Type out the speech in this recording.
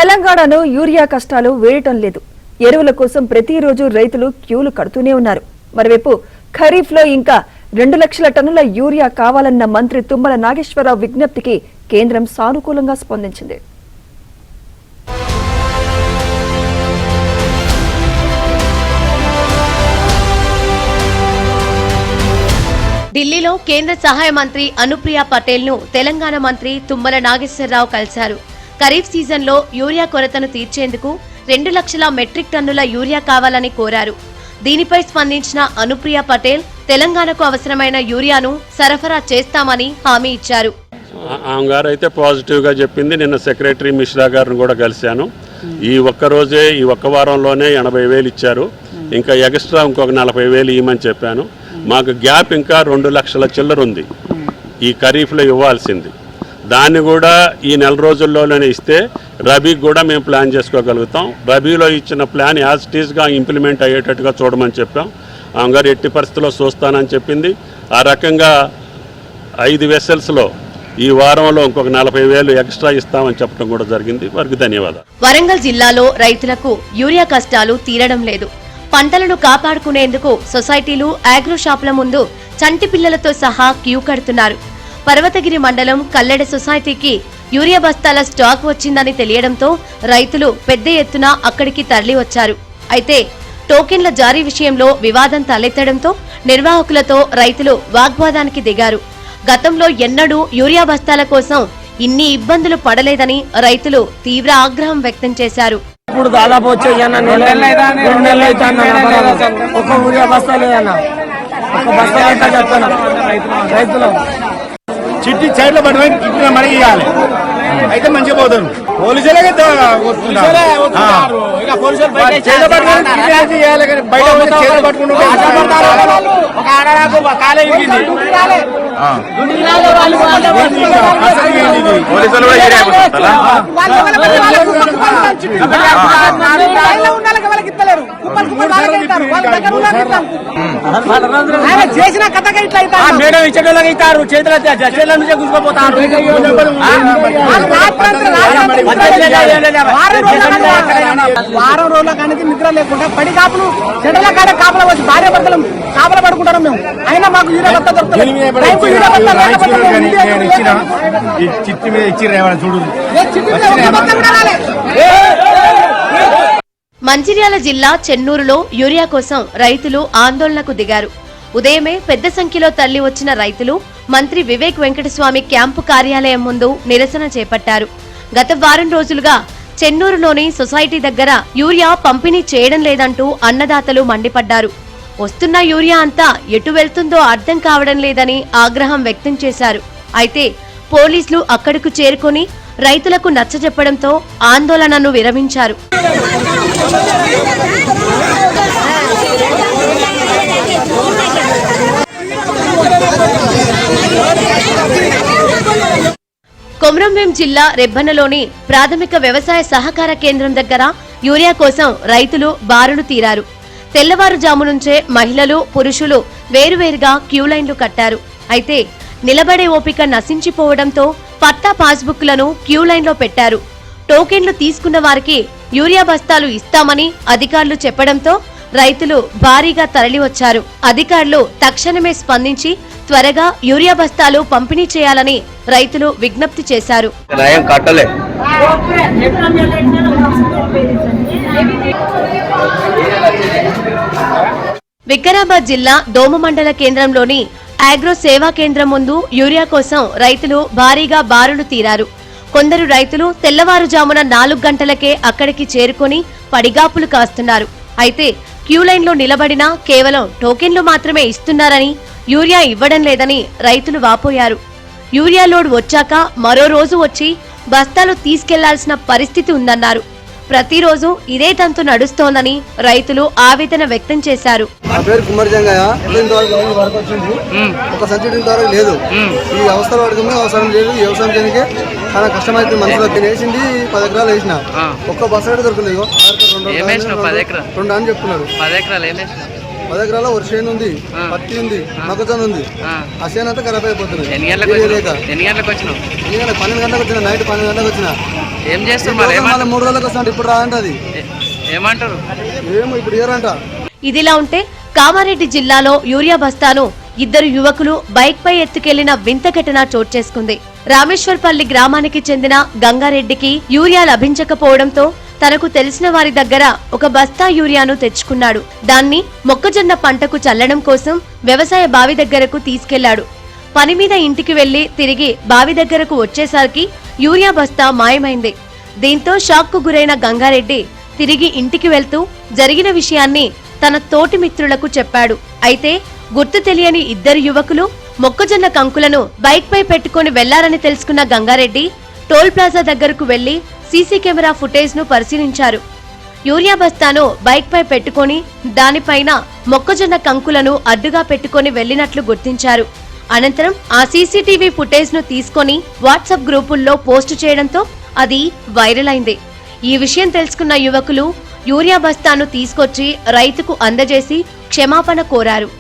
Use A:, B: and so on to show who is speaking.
A: తెలంగాణలో యూరియా కష్టాలు వేయటం లేదు. ఎరువుల కోసం ప్రతిరోజు రైతులు క్యూలు కడుతూనే ఉన్నారు. మరోవైపు ఖరీఫ్ లో ఇంకా 2 లక్షల టన్నుల యూరియా కావాలన్న మంత్రి తుమ్మల నాగేశ్వరరావు విజ్ఞప్తికి కేంద్రం సానుకూలంగా స్పందించింది.
B: ఢిల్లీలో కేంద్ర సహాయ మంత్రి అనుప్రియ పటేల్ ను తెలంగాణ మంత్రి తుమ్మల నాగేశ్వరరావు కలిశారు. ఖరీఫ్ సీజన్లో యూరియా కొరతను తీర్చేందుకు 2 లక్షల మెట్రిక్ టన్నుల యూరియా కావాలని కోరారు. దీనిపై స్పందించిన అనుప్రియ పటేల్ తెలంగాణకు అవసరమైన యూరియాను సరఫరా చేస్తామని హామీ ఇచ్చారు.
C: ఆమె గారు అయితే పాజిటివ్ గా చెప్పింది. నిన్న సెక్రటరీ మిశ్రా గారిని కూడా కలిశాను. ఈ ఒక్కరోజే ఈ ఒక్క వారంలోనే 80,000 ఇచ్చారు. ఇంకా ఎక్స్ట్రా ఇంకొక 40,000 ఇవ్వమని చెప్పాను. మాకు గ్యాప్ ఇంకా 2 లక్షల చిల్లర ఉంది ఈ ఖరీఫ్లో ఇవ్వాల్సింది. దాన్ని కూడా ఈ నెల రోజుల్లోనే ఇస్తే రబీకి కూడా మేము ప్లాన్ చేసుకోగలుగుతాం. రబీలో ఇచ్చిన ప్లాన్ యాజ్ ఇట్ ఈస్గా ఇంప్లిమెంట్ అయ్యేటట్టుగా చూడమని చెప్పాం. ఆమె గారు ఎట్టి పరిస్థితుల్లో చూస్తానని చెప్పింది. ఆ రకంగా 5 వెసల్స్లో ఈ వారంలో ఇంకొక 40,000 ఎక్స్ట్రా ఇస్తామని చెప్పడం కూడా జరిగింది. వారికి ధన్యవాదాలు.
B: వరంగల్ జిల్లాలో రైతులకు యూరియా కష్టాలు తీరడం లేదు. పంటలను కాపాడుకునేందుకు సొసైటీలు, ఆగ్రో షాపుల ముందు చంటి పిల్లలతో సహా క్యూ కడుతున్నారు. పర్వతగిరి మండలం కల్లెడ సొసైటీకి యూరియా బస్తాల స్టాక్ వచ్చిందని తెలియడంతో రైతులు పెద్ద ఎత్తున అక్కడికి తరలి వచ్చారు. అయితే టోకెన్ల జారీ విషయంలో వివాదం తలెత్తడంతో నిర్వాహకులతో రైతులు వాగ్వాదానికి దిగారు. గతంలో ఎన్నడూ యూరియా బస్తాల కోసం ఇన్ని ఇబ్బందులు పడలేదని రైతులు తీవ్ర ఆగ్రహం వ్యక్తం చేశారు.
D: ఇప్పుడు దాదాపు వచ్చే 2 నెలలు అయితే ఒక యూరియా బస్తా లేదన్న, ఒక బస్తా అయితే చెప్తాను రైతులు
E: చిట్టి సైడ్లో పట్టుకొని చిట్టిన మనకి ఇవ్వాలి అయితే మంచిగా పోతుంది. పోలీసులే
D: చేసిన కథగా ఇట్లా మేడం ఇచ్చేటోళ్ళకి ఇస్తారు, చేతుల నుంచే కూర్చుకోపోతారు. వారం రోజుల కానీ నిద్ర లేకుండా పడి కాపులు చెడ్డల కాడ కాపలా వచ్చి భార్య భర్తలు కాపలా పడుకుంటాం మేము. అయినా మాకు యూరియా బస్తా దొరుకుతుంది.
B: మంచిర్యాల జిల్లా చెన్నూరులో యూరియా కోసం రైతులు ఆందోళనకు దిగారు. ఉదయమే పెద్ద సంఖ్యలో తరలి వచ్చిన రైతులు మంత్రి వివేక్ వెంకటస్వామి క్యాంపు కార్యాలయం ముందు నిరసన చేపట్టారు. గత వారం రోజులుగా చెన్నూరులోని సొసైటీ దగ్గర యూరియా పంపిణీ చేయడం లేదంటూ అన్నదాతలు మండిపడ్డారు. వస్తున్న యూరియా అంతా ఎటు వెళ్తుందో అర్థం కావడం లేదని ఆగ్రహం వ్యక్తం చేశారు. అయితే పోలీసులు అక్కడకు చేరుకుని రైతులకు నచ్చజెప్పడంతో ఆందోళనను విరమించారు. కొమరంభీం జిల్లా రెబ్బనలోని ప్రాథమిక వ్యవసాయ సహకార కేంద్రం దగ్గర యూరియా కోసం రైతులు బారులు తీరారు. తెల్లవారుజాము నుంచే మహిళలు, పురుషులు వేరువేరుగా క్యూలైన్లు కట్టారు. అయితే నిలబడే ఓపిక నశించిపోవడంతో పట్టా పాస్బుక్లను క్యూలైన్లో పెట్టారు. టోకెన్లు తీసుకున్న వారికి యూరియా బస్తాలు ఇస్తామని అధికారులు చెప్పడంతో రైతులు భారీగా తరలివచ్చారు. అధికారులు తక్షణమే స్పందించి త్వరగా యూరియా బస్తాలు పంపిణీ చేయాలని రైతులు విజ్ఞప్తి చేశారు. వికారాబాద్ జిల్లా దోమ మండల కేంద్రంలోని ఆగ్రో సేవా కేంద్రం ముందు యూరియా కోసం రైతులు భారీగా బారులు తీరారు. కొందరు రైతులు తెల్లవారుజామున 4 గంటలకే అక్కడికి చేరుకుని పడిగాపులు కాస్తున్నారు. అయితే క్యూలైన్లో నిలబడినా కేవలం టోకెన్లు మాత్రమే ఇస్తున్నారని, యూరియా ఇవ్వడం లేదని రైతులు వాపోయారు. యూరియా లోడ్ వచ్చాక మరో రోజు వచ్చి బస్తాలు తీసుకెళ్లాల్సిన పరిస్థితి ఉందన్నారు. ప్రతిరోజు ఇదే తంతు నడుస్తోందని రైతులు ఆవేదన వ్యక్తం చేశారు.
F: ఒక సంచడం ద్వారా లేదు. ఈ అవసరం పడుతుంది, అవసరం లేదు. ఈ వ్యవసాయం చేయడానికి చాలా కష్టమైతే మనసులో తినేసింది. 10 ఎకరాలు వేసిన ఒక్క బస్సు అయితే దొరకలేదు. 2 అని చెప్తున్నారు. 10 ఎకరాల వరి చేను ఉంది, పత్తి ఉంది, మొక్కజొన్న ఉంది. ఆ చేను అంతా ఖరాబ్ అయిపోతుంది.
G: ఎన్ని గంటలకు వచ్చినావు?
F: 12 గంటలకు వచ్చిన, నైట్ 12 గంటలకు వచ్చిన.
G: ఏం చేస్తున్నారు?
F: 3 రోజులకు వస్తాను. ఇప్పుడు రాదంట అది.
G: ఏమంటారు?
F: ఏమో ఇప్పుడు ఇయ్యారంట.
B: ఇదిలా ఉంటే కామారెడ్డి జిల్లాలో యూరియా బస్తాను 2 యువకులు బైక్ పై ఎత్తుకెళ్లిన వింత ఘటన చోటు చేసుకుంది. రామేశ్వర్పల్లి గ్రామానికి చెందిన గంగారెడ్డికి యూరియా లభించకపోవడంతో తనకు తెలిసిన వారి దగ్గర ఒక బస్తా యూరియాను తెచ్చుకున్నాడు. దాన్ని మొక్కజొన్న పంటకు చల్లడం కోసం వ్యవసాయ బావి దగ్గరకు తీసుకెళ్లాడు. పని మీద ఇంటికి వెళ్లి తిరిగి బావి దగ్గరకు వచ్చేసరికి యూరియా బస్తా మాయమైంది. దీంతో షాక్ కు గురైన గంగారెడ్డి తిరిగి ఇంటికి వెళ్తూ జరిగిన విషయాన్ని తన తోటి మిత్రులకు చెప్పాడు. అయితే గుర్తు తెలియని 2 యువకులు మొక్కజొన్న కంకులను బైక్ పై పెట్టుకుని వెళ్లారని తెలుసుకున్న గంగారెడ్డి టోల్ ప్లాజా దగ్గరకు వెళ్లి సీసీ కెమెరా ఫుటేజ్ ను పరిశీలించారు. యూరియా బస్తాను బైక్ పై పెట్టుకుని దానిపైన మొక్కజొన్న కంకులను అడ్డుగా పెట్టుకుని వెళ్లినట్లు గుర్తించారు. అనంతరం ఆ సీసీటీవీ ఫుటేజ్ ను తీసుకుని వాట్సాప్ గ్రూపుల్లో పోస్టు చేయడంతో అది వైరల్ అయింది. ఈ విషయం తెలుసుకున్న యువకులు యూరియా బస్తాను తీసుకొచ్చి రైతుకు అందజేసి క్షమాపణ కోరారు.